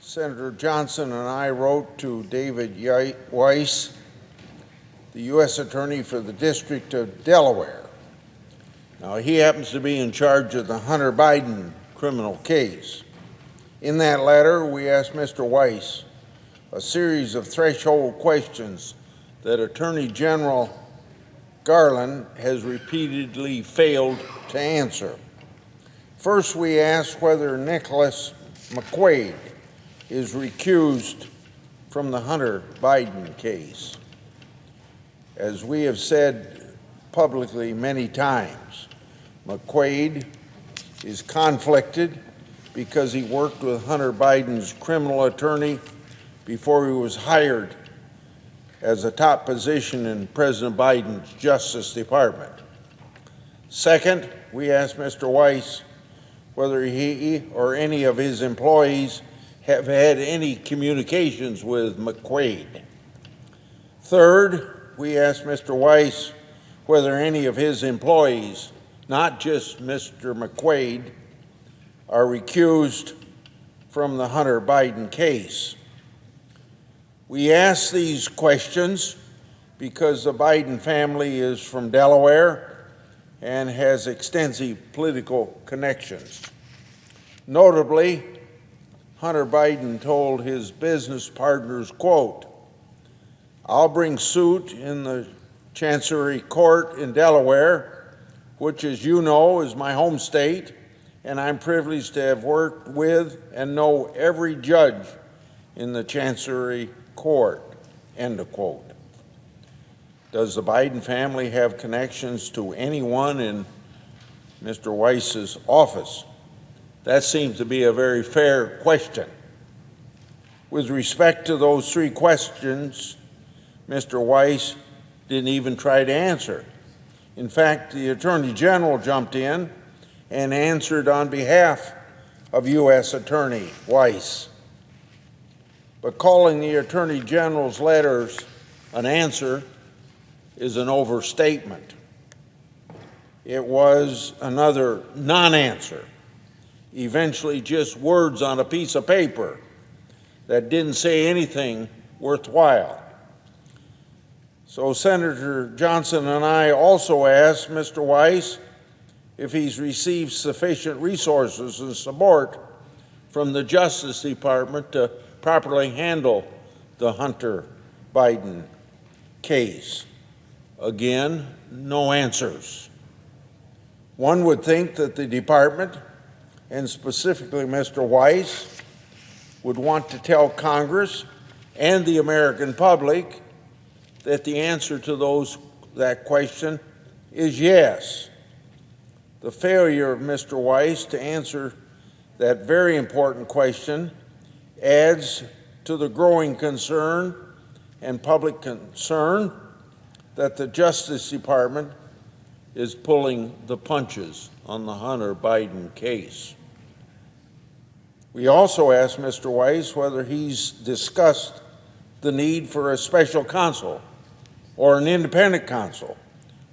Senator Johnson and I wrote to David Weiss, the U.S. Attorney for the District of Delaware. Now, he happens to be in charge of the Hunter Biden criminal case. In that letter, we asked Mr. Weiss a series of threshold questions that Attorney General Garland has repeatedly failed to answer. First, we asked whether Nicholas McQuaid is recused from the Hunter Biden case. As we have said publicly many times, McQuaid is conflicted because he worked with Hunter Biden's criminal attorney before he was hired as a top position in President Biden's Justice Department. Second, we asked Mr. Weiss whether he or any of his employees have had any communications with McQuaid. Third, we asked Mr. Weiss whether any of his employees, not just Mr. McQuaid, are recused from the Hunter Biden case. We asked these questions because the Biden family is from Delaware and has extensive political connections. Notably, Hunter Biden told his business partners, quote, "I'll bring suit in the Chancery Court in Delaware, which, as you know, is my home state, and I'm privileged to have worked with and know every judge in the Chancery Court," end of quote. Does the Biden family have connections to anyone in Mr. Weiss's office? That seems to be a very fair question. With respect to those three questions, Mr. Weiss didn't even try to answer. In fact, the Attorney General jumped in and answered on behalf of U.S. Attorney Weiss. But calling the Attorney General's letters an answer is an overstatement. It was another non-answer, eventually just words on a piece of paper that didn't say anything worthwhile. So Senator Johnson and I also asked Mr. Weiss if he's received sufficient resources and support from the Justice Department to properly handle the Hunter Biden case. Again, no answers. One would think that the department, and specifically Mr. Weiss, would want to tell Congress and the American public that the answer to that question is yes. The failure of Mr. Weiss to answer that very important question adds to the growing concern and public concern that the Justice Department is pulling the punches on the Hunter Biden case. We also asked Mr. Weiss whether he's discussed the need for a special counsel or an independent counsel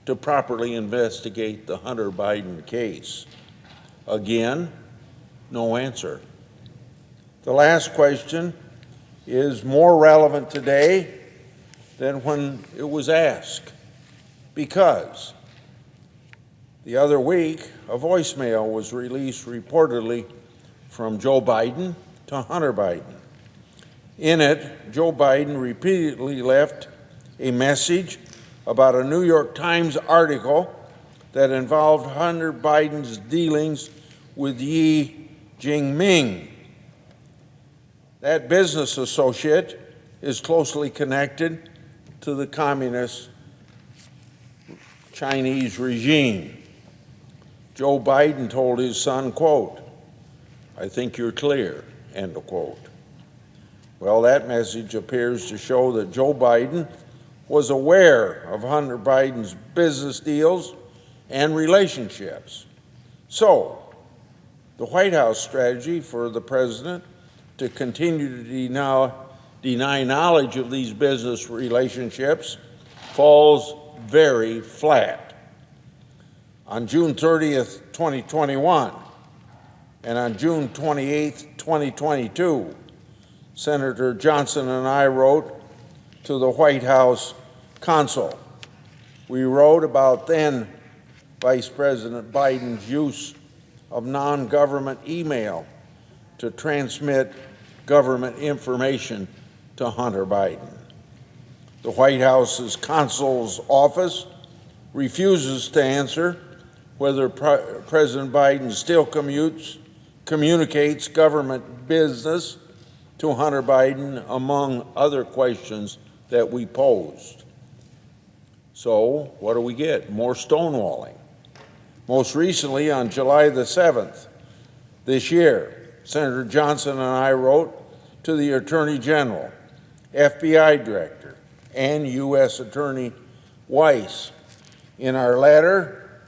to properly investigate the Hunter Biden case. Again, no answer. The last question is more relevant today than when it was asked, because the other week, a voicemail was released reportedly from Joe Biden to Hunter Biden. In it, Joe Biden repeatedly left a message about a New York Times article that involved Hunter Biden's dealings with Yi Jinping. That business associate is closely connected to the communist Chinese regime. Joe Biden told his son, quote, "I think you're clear," end of quote. Well, that message appears to show that Joe Biden was aware of Hunter Biden's business deals and relationships. So, the White House strategy for the president to continue to deny knowledge of these business relationships falls very flat. On June 30th, 2021, and on June 28th, 2022, Senator Johnson and I wrote to the White House counsel. We wrote about then Vice President Biden's use of non-government email to transmit government information to Hunter Biden. The White House's counsel's office refuses to answer whether President Biden still communicates government business to Hunter Biden, among other questions that we posed. So what do we get? More stonewalling. Most recently, on July the 7th this year, Senator Johnson and I wrote to the Attorney General, FBI Director, and U.S. Attorney Weiss. In our letter,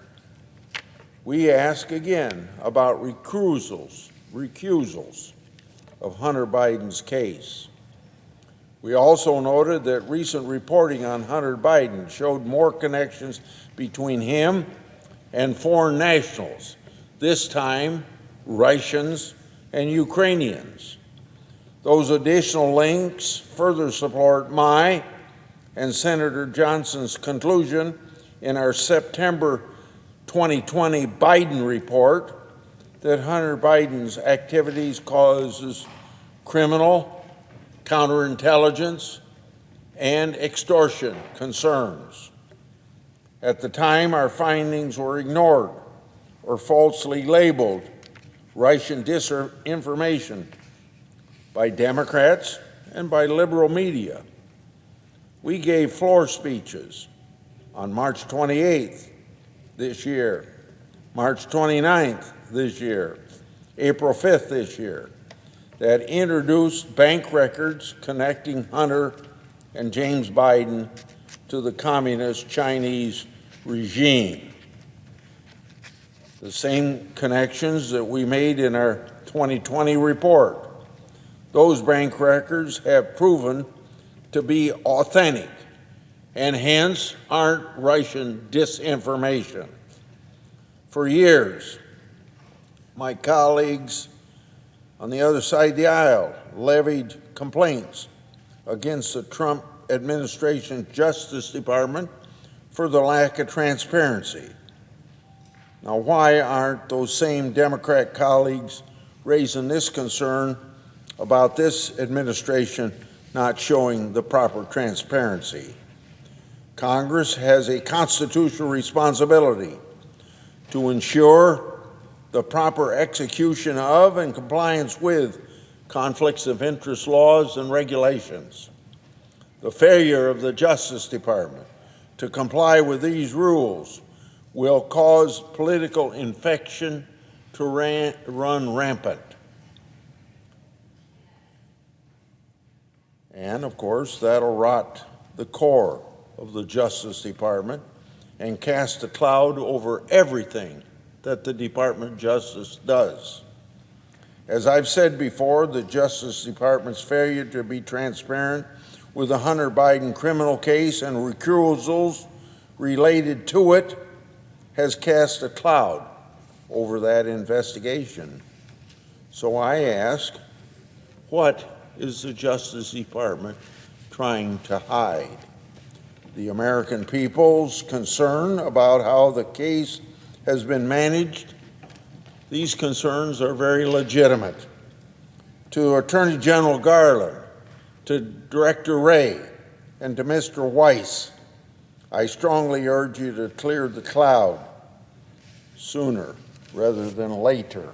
we ask again about recusals of Hunter Biden's case. We also noted that recent reporting on Hunter Biden showed more connections between him and foreign nationals, this time Russians and Ukrainians. Those additional links further support my and Senator Johnson's conclusion in our September 2020 Biden report that Hunter Biden's activities causes criminal, counterintelligence, and extortion concerns. At the time, our findings were ignored or falsely labeled Russian disinformation by Democrats and by liberal media. We gave floor speeches on March 28th this year, March 29th this year, April 5th this year, that introduced bank records connecting Hunter and James Biden to the communist Chinese regime. The same connections that we made in our 2020 report. Those bank records have proven to be authentic and hence aren't Russian disinformation. For years, my colleagues on the other side of the aisle levied complaints against the Trump administration Justice Department for the lack of transparency. Now, why aren't those same Democrat colleagues raising this concern about this administration not showing the proper transparency? Congress has a constitutional responsibility to ensure the proper execution of and compliance with conflicts of interest laws and regulations. The failure of the Justice Department to comply with these rules will cause political infection to run rampant. And, of course, that'll rot the core of the Justice Department and cast a cloud over everything that the Department of Justice does. As I've said before, the Justice Department's failure to be transparent with the Hunter Biden criminal case and recusals related to it has cast a cloud over that investigation. So I ask, what is the Justice Department trying to hide? The American people's concern about how the case has been managed? These concerns are very legitimate. To Attorney General Garland, to Director Wray, and to Mr. Weiss, I strongly urge you to clear the cloud sooner rather than later.